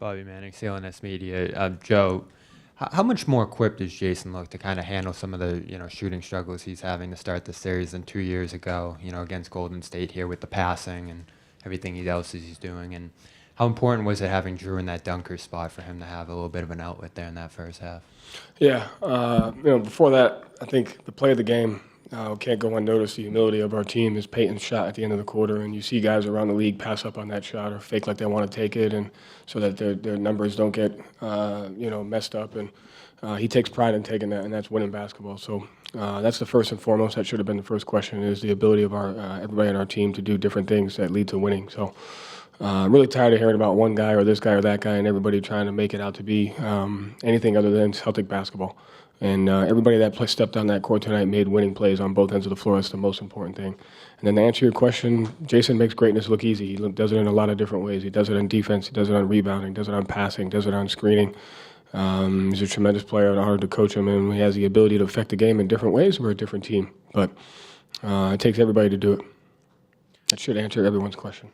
Bobby Manning, CLNS Media. Joe, how much more equipped does Jayson look to kind of handle some of the shooting struggles he's having to start the series than 2 years ago, against Golden State here with the passing and everything else he's doing? And how important was it having Jrue in that dunker spot for him to have a little bit of an outlet there in that first half? Yeah, before that, I think the play of the game can't go unnoticed. The humility of our team is Payton's shot at the end of the quarter, and you see guys around the league pass up on that shot or fake like they want to take it, and so that their numbers don't get messed up. And he takes pride in taking that, and that's winning basketball. So that's the first and foremost. That should have been the first question: is the ability of our everybody on our team to do different things that lead to winning. So. I'm really tired of hearing about one guy or this guy or that guy and everybody trying to make it out to be anything other than Celtic basketball. And everybody that stepped on that court tonight made winning plays on both ends of the floor. That's the most important thing. And then to answer your question, Jayson makes greatness look easy. He does it in a lot of different ways. He does it on defense. He does it on rebounding. Does it on passing. Does it on screening. He's a tremendous player and hard to coach him. And he has the ability to affect the game in different ways. We're a different team. But it takes everybody to do it. That should answer everyone's question.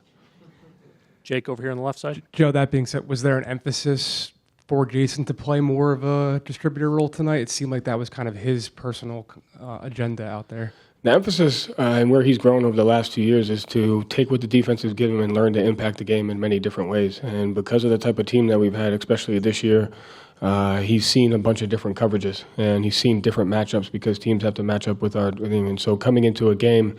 Jake over here on the left side. Joe, that being said, was there an emphasis for Jayson to play more of a distributor role tonight? It seemed like that was kind of his personal agenda out there. The emphasis and where he's grown over the last 2 years is to take what the defense has given him and learn to impact the game in many different ways. And because of the type of team that we've had, especially this year, he's seen a bunch of different coverages and he's seen different matchups because teams have to match up with our team. And so coming into a game,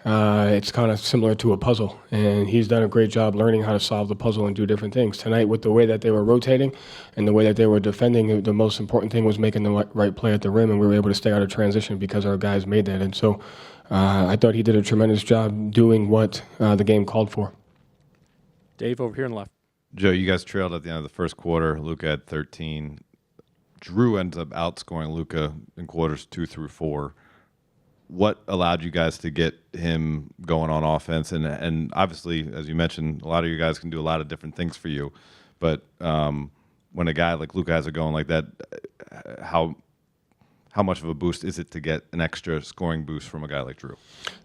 it's kind of similar to a puzzle, and he's done a great job learning how to solve the puzzle and do different things. Tonight, with the way that they were rotating and the way that they were defending, the most important thing was making the right play at the rim, and we were able to stay out of transition because our guys made that. And so I thought he did a tremendous job doing what the game called for. Dave, over here on the left. Joe, you guys trailed at the end of the first quarter. Luka had 13. Jrue ends up outscoring Luka in quarters 2 through 4. What allowed you guys to get him going on offense? And obviously, as you mentioned, a lot of you guys can do a lot of different things for you. But when a guy like Luka has it going like that, how much of a boost is it to get an extra scoring boost from a guy like Jrue?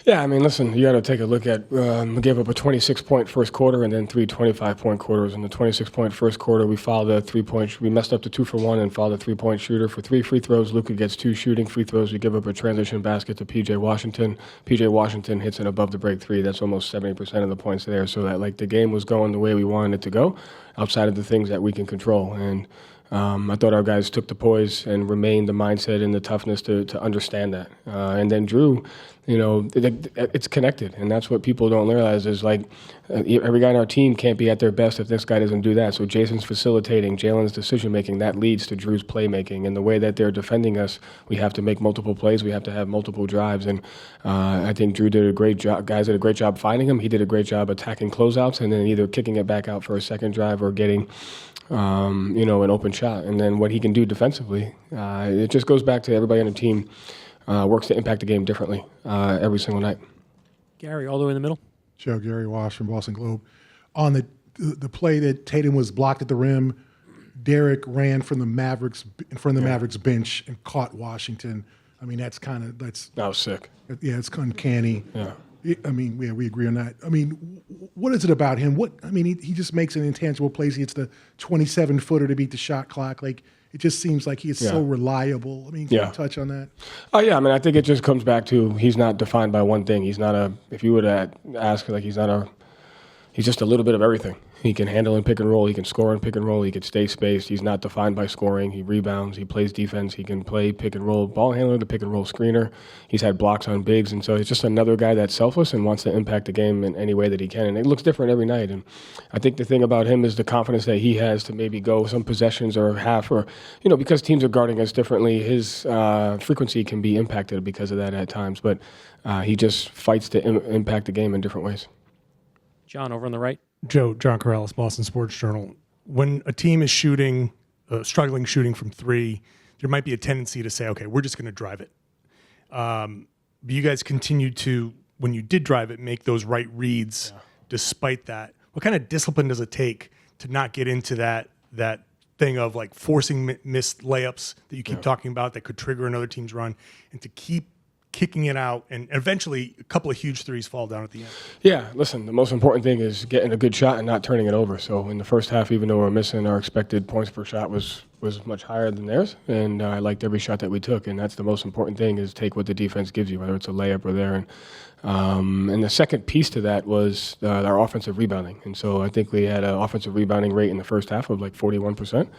Yeah, I mean, listen, you got to take a look at, we gave up a 26-point first quarter and then 3 25-point quarters. In the 26-point first quarter, we fouled a 3-point, we messed up the 2 for 1 and fouled a 3-point shooter. For 3 free throws, Luka gets 2 shooting free throws. We give up a transition basket to P.J. Washington. P.J. Washington hits an above the break 3. That's almost 70% of the points there. So that, like, the game was going the way we wanted it to go outside of the things that we can control. And I thought our guys took the poise and remained the mindset and the toughness to understand that. And then Jrue, it's connected, and that's what people don't realize is like every guy on our team can't be at their best if this guy doesn't do that. So Jayson's facilitating, Jalen's decision-making, that leads to Drew's playmaking. And the way that they're defending us, we have to make multiple plays, we have to have multiple drives. And I think Jrue did a great job. Guys did a great job finding him. He did a great job attacking closeouts and then either kicking it back out for a second drive or getting an open shot. And then what he can do defensively, it just goes back to everybody on the team works to impact the game differently every single night. Gary, all the way in the middle. Joe, Gary Walsh from Boston Globe. On the play that Tatum was blocked at the rim, Derrick ran from the Mavericks in front of the Mavericks bench and caught Washington. I mean, that was sick. Yeah, it's uncanny. Yeah. I mean, we agree on that. I mean, what is it about him? He just makes an intangible plays. He hits the 27-footer to beat the shot clock. Like, it just seems like he is so reliable. I mean, can you touch on that? Oh, yeah. I mean, I think it just comes back to he's not defined by one thing. He's not if you were to ask, like, he's just a little bit of everything. He can handle in pick and roll. He can score in pick and roll. He can stay spaced. He's not defined by scoring. He rebounds. He plays defense. He can play pick and roll ball handler, the pick and roll screener. He's had blocks on bigs. And so it's just another guy that's selfless and wants to impact the game in any way that he can. And it looks different every night. And I think the thing about him is the confidence that he has to maybe go some possessions or half or, because teams are guarding us differently, his frequency can be impacted because of that at times. But he just fights to impact the game in different ways. John, over on the right. John Corrales, Boston Sports Journal. When a team is struggling shooting from 3, there might be a tendency to say, okay, we're just going to drive it. But you guys continued to, when you did drive it, make those right reads despite that. What kind of discipline does it take to not get into that thing of like forcing missed layups that you keep talking about that could trigger another team's run and to keep kicking it out, and eventually a couple of huge threes fall down at the end. Yeah, listen, the most important thing is getting a good shot and not turning it over. So in the first half, even though we're missing, our expected points per shot was much higher than theirs, and I liked every shot that we took. And that's the most important thing, is take what the defense gives you, whether it's a layup or there. And the second piece to that was our offensive rebounding. And so I think we had an offensive rebounding rate in the first half of like 41%.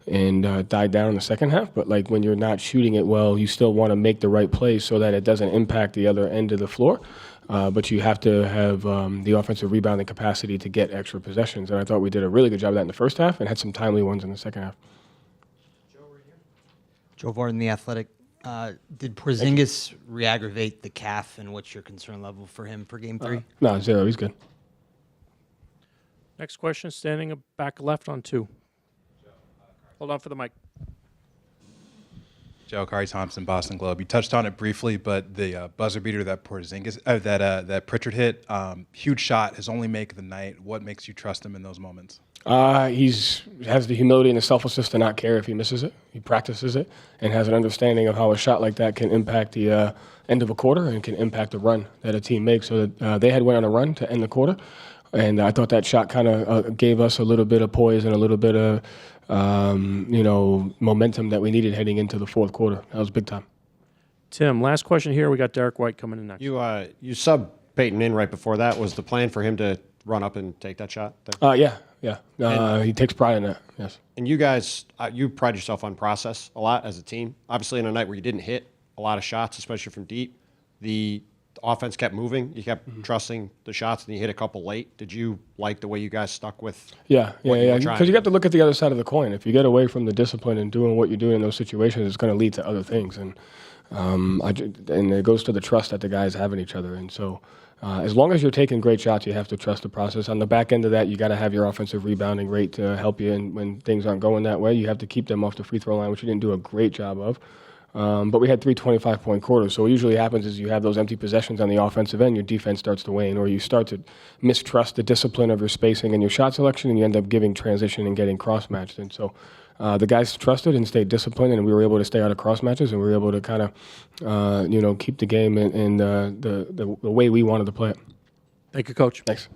And died down in the second half. But like when you're not shooting it well, you still want to make the right plays so that it doesn't impact the other end of the floor. But you have to have the offensive rebounding capacity to get extra possessions. And I thought we did a really good job of that in the first half and had some timely ones in the second half. Joe Varden, The Athletic. Did Porzingis re-aggravate the calf, and what's your concern level for him for Game 3? No, 0. He's good. Next question, standing back left on 2. Hold on for the mic. Joe, Kari Thompson, Boston Globe. You touched on it briefly, but the buzzer beater that Porzingis, that Pritchard hit, huge shot, his only make of the night. What makes you trust him in those moments? He has the humility and the selflessness to not care if he misses it. He practices it and has an understanding of how a shot like that can impact the end of a quarter and can impact the run that a team makes. So that they had went on a run to end the quarter, and I thought that shot kind of gave us a little bit of poise and a little bit of momentum that we needed heading into the fourth quarter. That was big time. Tim, last question here. We got Derrick White coming in next. You sub Payton in right before that. Was the plan for him to run up and take that shot? Yeah. He takes pride in that, yes. And you guys, you pride yourself on process a lot as a team. Obviously, in a night where you didn't hit a lot of shots, especially from deep, the offense kept moving. You kept trusting the shots, and you hit a couple late. Did you like the way you guys stuck with? Yeah. Because you have to look at the other side of the coin. If you get away from the discipline and doing what you're doing in those situations, it's going to lead to other things. And it goes to the trust that the guys have in each other. And so as long as you're taking great shots, you have to trust the process. On the back end of that, you got to have your offensive rebounding rate to help you. And when things aren't going that way, you have to keep them off the free throw line, which you didn't do a great job of. But we had 3 25-point quarters. So what usually happens is you have those empty possessions on the offensive end, your defense starts to wane, or you start to mistrust the discipline of your spacing and your shot selection, and you end up giving transition and getting cross-matched. And so the guys trusted and stayed disciplined, and we were able to stay out of cross-matches, and we were able to kind of keep the game in the way we wanted to play it. Thank you, Coach. Thanks.